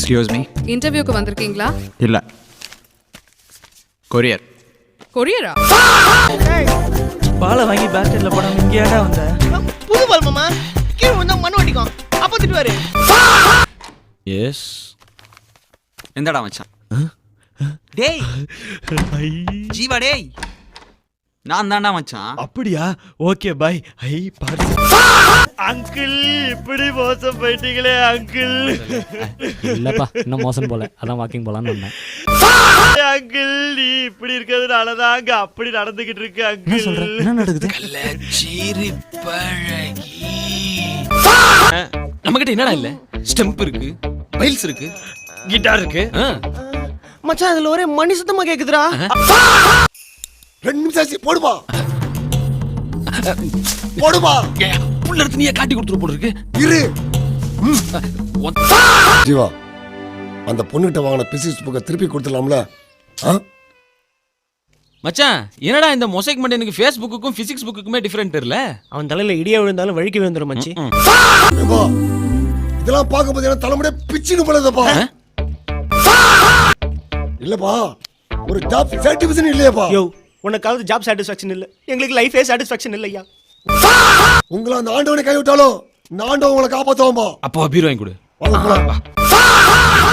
Excuse me. இன்டர்வியூக்கு வந்திருக்கீங்களா? இல்ல, கொரியர். கொரியரா? பாலை வாங்கி பேக் சைடுல போடாம இங்க ஏடா வந்த? புது பால் மாமா, கீழே வந்தா மண்ணு ஓட்டிக்கும். அப்ப திட்டுவாரு. எஸ். எந்தடா மச்சான்? டேய் ஜீவா, டேய் நான் தான்டா மச்சான். அப்படியா? Okay bye. ஐ பாரு அங்கிள், இப்படி மோசம் போயிட்டீங்களே அங்கிள். இல்லப்பா, இன்னும் மோசம் போல, அதான் வாக்கிங் போலான்னு வந்தேன். அங்கிள், நீ இப்படி இருக்கிறதுனாலதான் அங்க அப்படி நடந்துகிட்டு இருக்கு அங்கிள். என்ன நடக்குது? நம்ம கிட்ட என்னடா இல்ல? ஸ்டெம்ப் இருக்கு, பைல்ஸ் இருக்கு, கிட்டார் இருக்கு. மச்சான் அதுல ஒரே மணி சத்தமா கேக்குதுடா. 2 நிமிஷம் ஆச்சு. போடுமா போடுமா. உள்ள எடுத்து நீயே காட்டி கொடுத்துரு போல இருக்கு. இரு ஜீவா, அந்த பொண்ணுகிட்ட வாங்கின பிசிக்ஸ் புக்கை திருப்பி கொடுத்துடலாம்ல? மச்சான், என்னடா இந்த மொசைக் மண்டனுக்கு ஃபேஸ்புக்குக்கும் பிசிக்ஸ் புக்குக்குமே டிஃபரெண்ட் தெரியல. அவன் தலையில இடியா விழுந்தாலும் வழிக்கு விழுந்துரும் மச்சி. இதெல்லாம் பார்க்கும்போது என்ன தலைமுடிய பிச்சுன்னு போலதப்பா. இல்லப்பா, ஒரு ஜாப் சாட்டிஸ்ஃபேக்ஷன் இல்லையாப்பா? யோ, உனக்காவது ஜாப் சாட்டிஸ்ஃபேக்ஷன் இல்ல, எங்களுக்கு லைஃபே சாட்டிஸ்ஃபேக்ஷன் இல்லையா. உங்களை அந்த ஆண்டவனை கைவிட்டாலும் நான் ஆண்டவன் உங்களை காப்பாத்துவான்பா. அப்போ பீர் வாங்கி கொடு. வாங்க போலாம்.